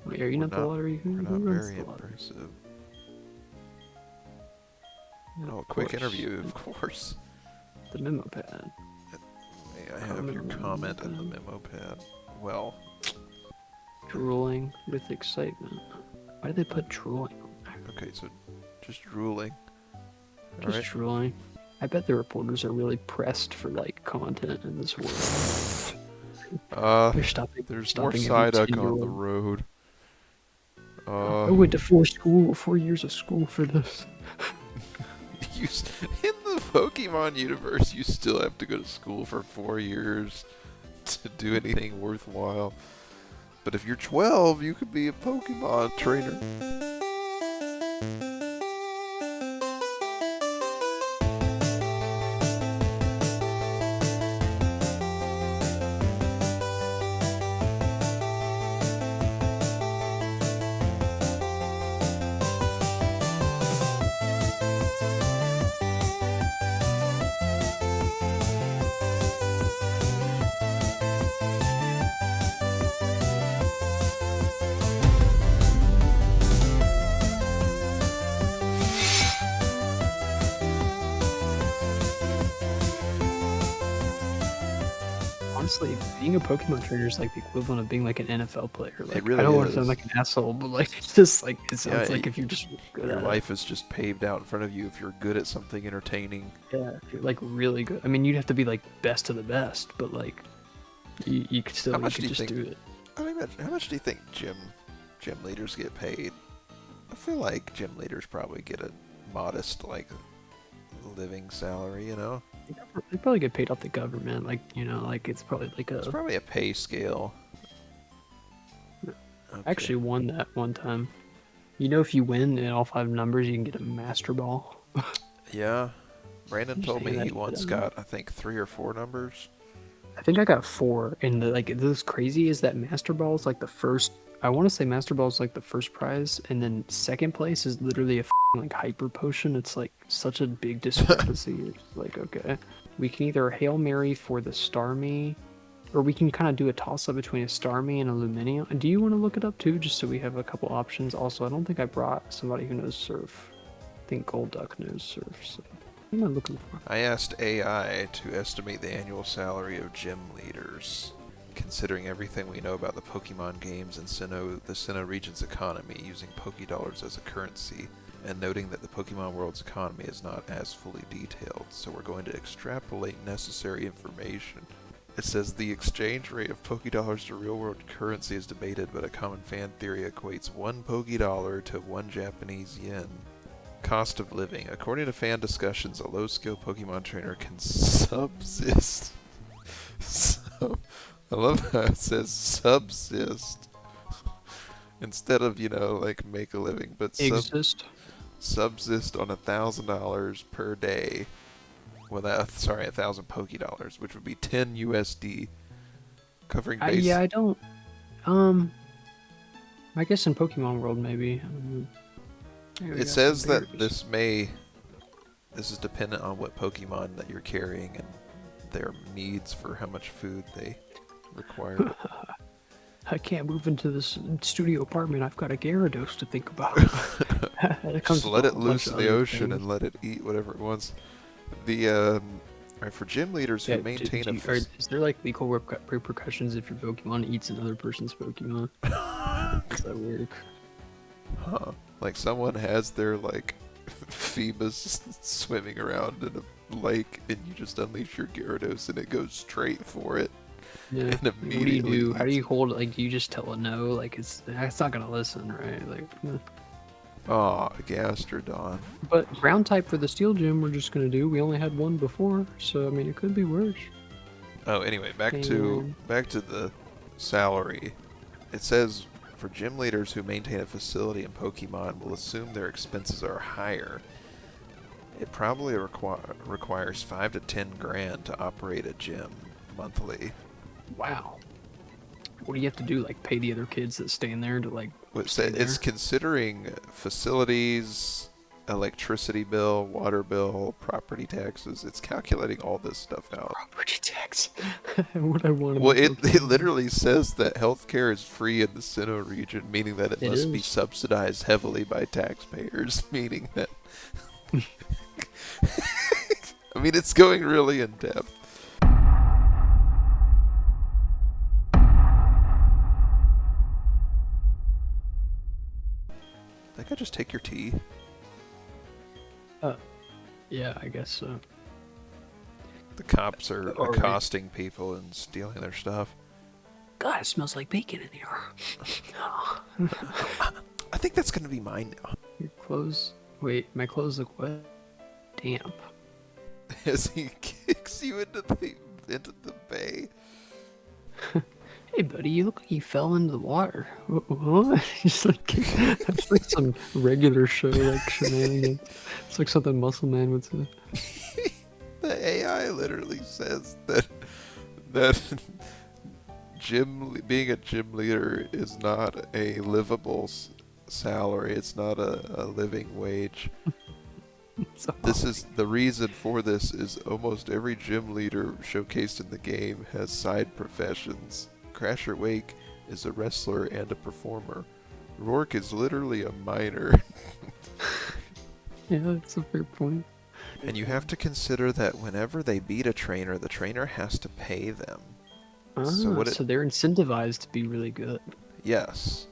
Wait, are you not the lottery? Who We're not runs very the lottery? impressive. Yeah, Oh, of a quick course. interview, of course. The memo pad. May I have Comment your on the memo comment in the pad. memo pad? Well, Drooling with excitement. Why did they put drooling on there? okay, so just drooling. Just Alright. drooling. I bet the reporters are really pressed for like content in this world. They're There's more stopping every Psyduck on the 10-year-old. road. I went to 4 years of school for this. In the Pokemon universe, you still have to go to school for 4 years to do anything worthwhile. But if you're 12, you could be a Pokemon trainer. Honestly, being a Pokemon trainer is like the equivalent of being like an NFL player. It Like, I really don't want to sound is. like an asshole, but like, it's just like it Yeah, sounds like if you're just really good your at life is just paved out in front of you if you're good at something entertaining. it. Yeah, if you're like really good. I mean, you'd have to be like best of the best, but like, you could still How you much could do you just think? do it. I mean, how much do you think gym leaders get paid? I feel like gym leaders probably get a modest like living salary. You know, They probably get paid off the government. Like, like it's probably like it's a. probably a pay scale. I actually won that one time. If you win in all 5 numbers, you can get a Master Ball. Yeah, Brandon You told saying me that he shit once out loud. got I think 3 or 4 numbers. I think I got 4, and this crazy is that Master Ball is like the first. I want to say Master Ball is like the first prize, and then second place is literally a like hyper potion. It's like such a big discrepancy. It's like, okay, we can either Hail Mary for the Starmie, or we can kind of do a toss up between a Starmie and a Lumineon. Do you want to look it up too, just so we have a couple options? Also, I don't think I brought somebody who knows Surf. I think Gold Duck knows Surf. So what am I looking for? I asked AI to estimate the annual salary of gym leaders, considering everything we know about the Pokemon games and the Sinnoh region's economy, using Pokédollars as a currency, and noting that the Pokemon world's economy is not as fully detailed, so we're going to extrapolate necessary information. It says the exchange rate of Pokédollars to real-world currency is debated, but a common fan theory equates 1 Pokédollar to 1 Japanese yen. Cost of living. According to fan discussions, a low-skill Pokemon trainer can subsist. So, I love how it says subsist instead of like make a living, but Exist. subsist on $1,000 per day. Well, 1,000 Pokédollars, which would be 10 USD, covering base. Yeah, I don't. I guess in Pokemon World maybe. It says that this is dependent on what Pokemon that you're carrying and their needs for how much food they require. I can't move into this studio apartment. I've got a Gyarados to think about. Just let it loose in the ocean and let it eat whatever it wants. For gym leaders who maintain is there like legal repercussions if your Pokemon eats another person's Pokemon? Does that work? Huh. Like someone has their Phoebus swimming around in a lake and you just unleash your Gyarados and it goes straight for it. Yeah. And What do you do? How do you hold it? Like, do you just tell it no? Like, it's not gonna listen, right? Like, oh, Gastrodon. But ground type for the Steel Gym, we're just gonna do. We only had one before, so I mean, it could be worse. Oh, anyway, back to the salary. It says for gym leaders who maintain a facility in Pokemon, will assume their expenses are higher. It probably requires 5 to 10 grand to operate a gym monthly. Wow. What do you have to do? Like, pay the other kids that stay in there to like? It's considering facilities, electricity bill, water bill, property taxes. It's calculating all this stuff out. Property tax. What I want in Well, the it Pokemon. literally says that healthcare is free in the Sinnoh region, meaning that it It must be is. subsidized heavily by taxpayers, meaning that. I mean, it's going really in depth. Think I just take your tea? Yeah, I guess so. The cops are All right. accosting people and stealing their stuff. God, it smells like bacon in here. I think that's gonna be mine now. Your clothes. Wait, my clothes look wet. Damp. As he kicks you into the bay. Hey, buddy, you look like you fell into the water. What? Just like that's like some regular show like shenanigans. It's like something Muscle Man would say. The AI literally says that being a gym leader is not a livable salary. It's not a living wage. So, This is the reason for this is almost every gym leader showcased in the game has side professions. Crasher Wake is a wrestler and a performer. Rourke is literally a miner. yeah, that's a fair point. And you have to consider that whenever they beat a trainer, the trainer has to pay them. So they're incentivized to be really good. Yes.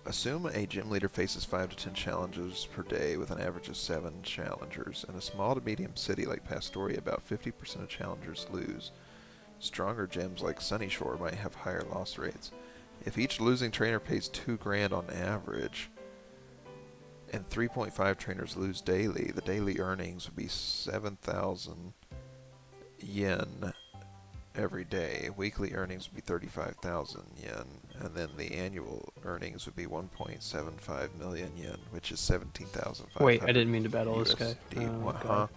Assume a gym leader faces 5 to 10 challenges per day with an average of 7 challengers. In a small to medium city like Pastoria, about 50% of challengers lose. Stronger gyms like Sunnyshore might have higher loss rates. If each losing trainer pays $2,000 on average, and 3.5 trainers lose daily, the daily earnings would be 7,000 yen every day. Weekly earnings would be 35,000 yen, and then the annual earnings would be 1.75 million yen, which is 17,500. Wait, I didn't mean to battle this guy. USD. Oh, Huh? God.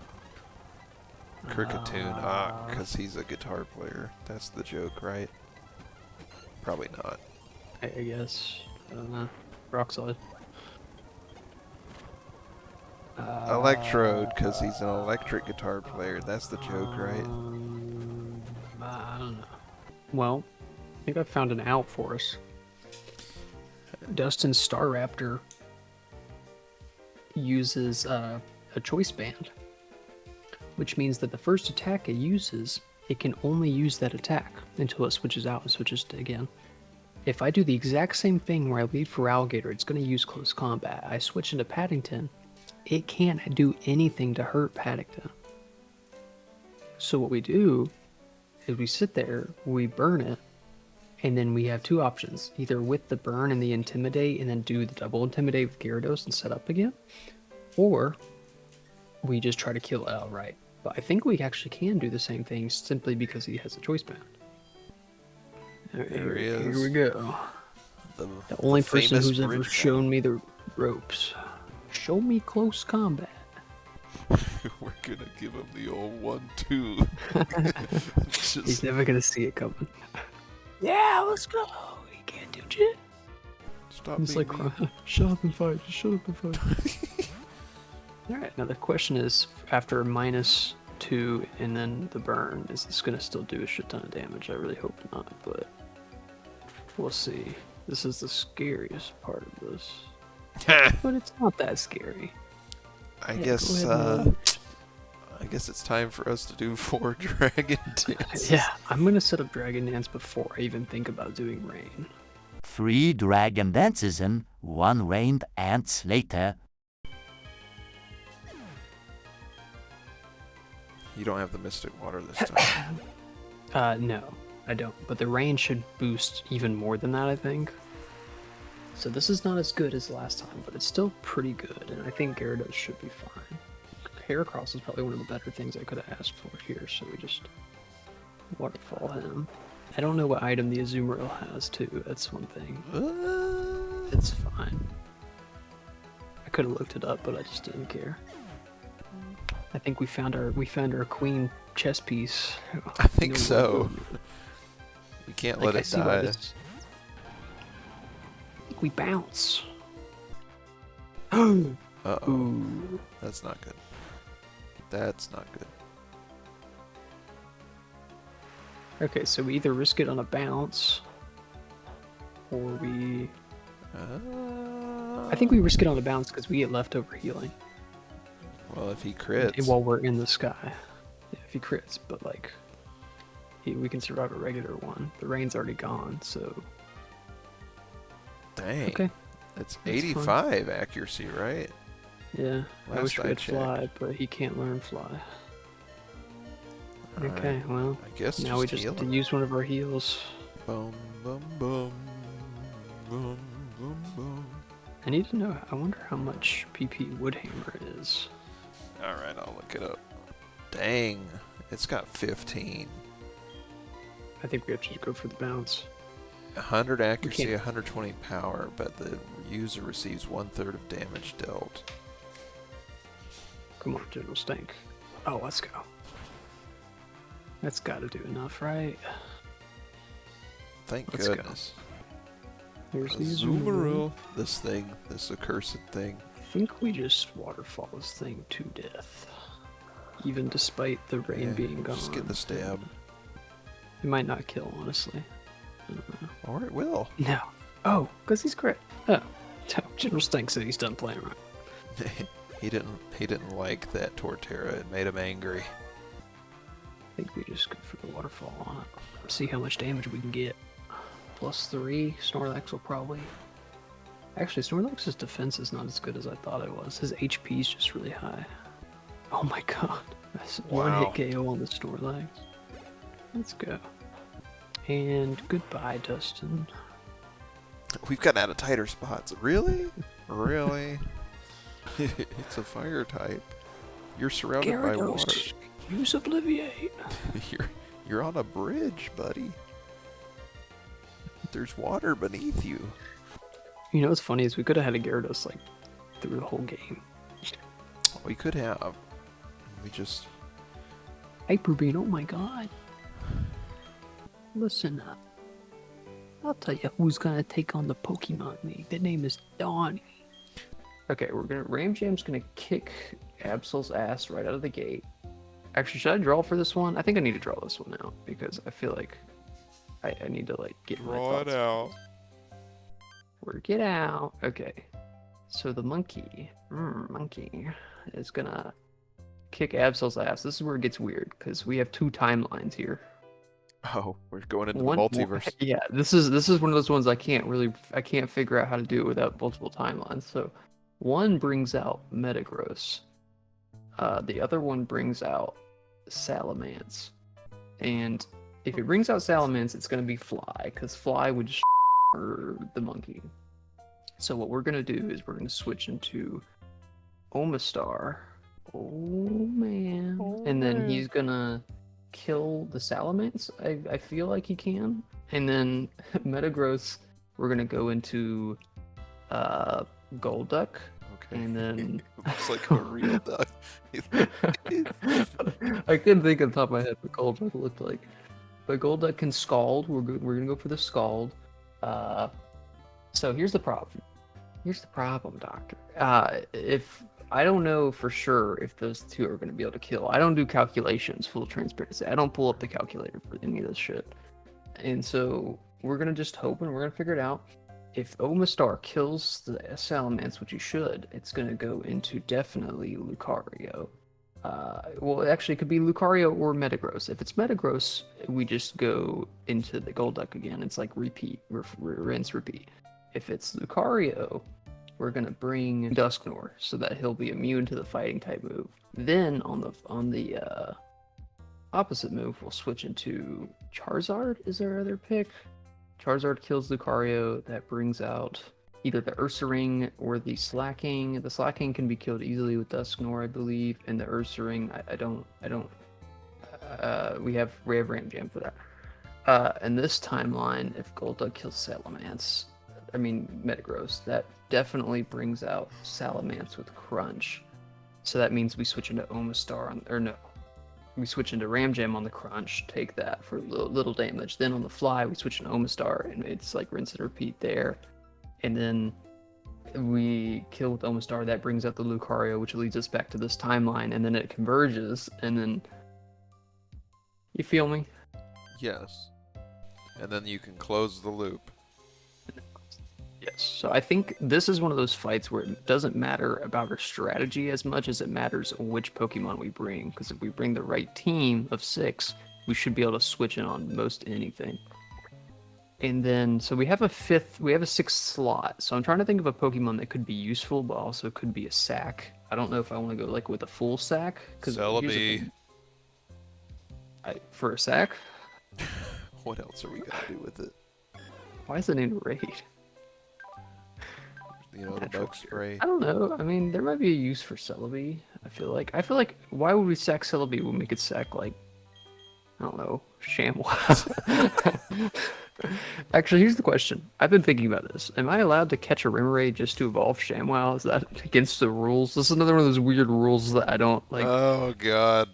Kirkatoon, because he's a guitar player. That's the joke, right? Probably not. I guess. I don't know. Rock solid. Electrode, because he's an electric guitar player. That's the joke, right? I don't know. Well, I think I found an out for us. Dustin's Star Raptor uses a choice band, which means that the first attack it uses, it can only use that attack until it switches out and switches to again. If I do the exact same thing where I lead for Alligator, it's going to use close combat. I switch into Paddington, it can't do anything to hurt Paddington. So what we do is we sit there, we burn it, and then we have two options. Either with the burn and the Intimidate and then do the double Intimidate with Gyarados and set up again, or we just try to kill it outright. But I think we actually can do the same thing simply because he has a choice band. There he is. Here we go. The only person famous who's ever bridge shown me the ropes. Show me close combat. We're gonna give him the old 1-2. He's never gonna see it coming. Yeah, let's go. He can't do shit. Stop He's being like, mean. shut up and fight. Just shut up and fight. Alright, now the question is, after -2 and then the burn, is this gonna still do a shit ton of damage? I really hope not, but we'll see. This is the scariest part of this. But it's not that scary. I Yeah, guess go ahead, I guess it's time for us to do 4 dragon dances. Yeah, I'm gonna set up Dragon Dance before I even think about doing Rain. 3 dragon dances and 1 rained ants later. You don't have the Mystic Water this time. No, I don't. But the Rain should boost even more than that, I think. So this is not as good as last time, but it's still pretty good, and I think Gyarados should be fine. Heracross is probably one of the better things I could have asked for here, so we just waterfall him. I don't know what item the Azumarill has, too. That's one thing. It's fine. I could have looked it up, but I just didn't care. I think we found our queen chess piece. I think so. We can't let it die. I think we bounce. Uh-oh. Ooh. That's not good. That's not good. Okay, so we either risk it on a bounce, or we... I think we risk it on a bounce because we get leftover healing. Well, if he crits... While we're in the sky. Yeah, if he crits, but like... we can survive a regular one. The rain's already gone, so... Dang. Okay. That's That's 85 accuracy, right? Yeah, I Last wish we I had checked. fly, but he can't learn fly. Alright. Okay, well, I guess now we just heal have to him. use one of our heals. Boom, boom, boom. Boom, boom, boom. I need to know, I wonder how much PP Woodhammer is. Alright, I'll look it up. Dang, it's got 15. I think we have to go for the bounce. 100 accuracy, can't- 120 power, but the user receives 1/3 of damage dealt. Come on, General Stink. Oh, let's go. That's gotta do enough, right? Thank Let's go. goodness. Here's the Azumarill. This thing, this accursed thing. I think we just waterfall this thing to death. Even despite the rain Yeah, being gone. just get the stab. It might not kill, honestly. I don't know. Or it will. No. Oh, because he's crit. Oh. General Stink said he's done playing right. He didn't like that Torterra. It made him angry. I think we just go for the waterfall on it. See how much damage we can get. +3. Snorlax will probably... Actually, Snorlax's defense is not as good as I thought it was. His HP is just really high. Oh my god. That's Wow. one hit KO on the Snorlax. Let's go. And goodbye, Dustin. We've gotten out of tighter spots. Really? Really? It's a fire type. You're surrounded by water. Gyarados, use Obliviate. You're on a bridge, buddy. There's water beneath you. You know what's funny is we could have had a Gyarados like through the whole game. We could have. We just... Hyper Beam, oh my god. Listen up. I'll tell you who's gonna take on the Pokemon League. The name is Donnie. Okay, Ram Jam's gonna kick Absol's ass right out of the gate. Actually, should I draw for this one? I think I need to draw this one out because I feel like I need to like get my thoughts. out. Work it out. Okay. So the monkey is gonna kick Absol's ass. This is where it gets weird because we have two timelines here. Oh, we're going into the One- multiverse. Yeah, this is one of those ones I can't figure out how to do it without multiple timelines. So one brings out Metagross. The other one brings out Salamence. And if it brings out Salamence, it's gonna be Fly, because Fly would just the monkey. So what we're gonna do is we're gonna switch into Omastar. Oh man. And then he's gonna kill the Salamence. I feel like he can. And then Metagross, we're gonna go into Golduck. Okay. And then Looks like a real duck. I couldn't think of the top of my head what Golduck looked like. But Golduck can Scald. We're gonna go for the Scald. So here's the problem. Here's the problem, Doctor. If I don't know for sure if those two are going to be able to kill. I don't do calculations, full transparency. I don't pull up the calculator for any of this shit. And so we're going to just hope and we're going to figure it out. If Omastar kills the Salamence, which he should, it's going to go into definitely Lucario. Well, actually, it could be Lucario or Metagross. If it's Metagross, we just go into the Golduck again. It's like repeat, rinse, repeat. If it's Lucario, we're gonna bring Dusknoir so that he'll be immune to the fighting type move. Then on the opposite move, we'll switch into Charizard. Is our other pick? Charizard kills Lucario. That brings out either the Ursaring or the Slacking. The Slacking can be killed easily with Dusknoir, I believe, and the Ursaring, I don't. We have Ram Jam for that. In this timeline, if Golduck kills Metagross, that definitely brings out Salamence with Crunch. So that means we switch into Omastar we switch into Ram Jam on the Crunch, take that for little damage. Then on the Fly, we switch into Omastar, and it's like rinse and repeat there. And then We kill with Omastar, that brings up the Lucario, which leads us back to this timeline, and then it converges, and then you feel me? Yes. And then you can close the loop. Yes. So I think this is one of those fights where it doesn't matter about our strategy as much as it matters which Pokemon we bring. Because if we bring the right team of 6, we should be able to switch in on most anything. And then, so we have a 6th slot. So I'm trying to think of a Pokemon that could be useful, but also could be a sack. I don't know if I want to go like with a full sack. Celebi. For a sack? What else are we gonna do with it? Why is it in raid? You know, the Natural bug cure. spray. I don't know. I mean, there might be a use for Celebi. I feel like why would we sack Celebi when we could sack like I don't know, ShamWow? Actually, here's the question. I've been thinking about this. Am I allowed to catch a Rimray just to evolve ShamWow? Is that against the rules? This is another one of those weird rules that I don't like. Oh god.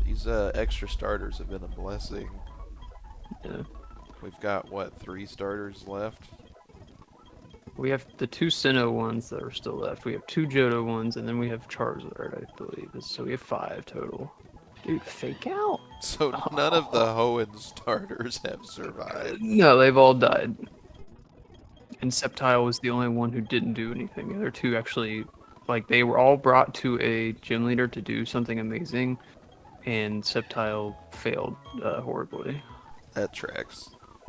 These extra starters have been a blessing. Yeah. We've got what, 3 starters left? We have the 2 Sinnoh ones that are still left. We have 2 Johto ones, and then we have Charizard, I believe. So we have 5 total. Dude, fake out. So none of the Hoenn starters have survived. No, they've all died. And Sceptile was the only one who didn't do anything. The other 2 actually, like, they were all brought to a gym leader to do something amazing, and Sceptile failed horribly. That tracks.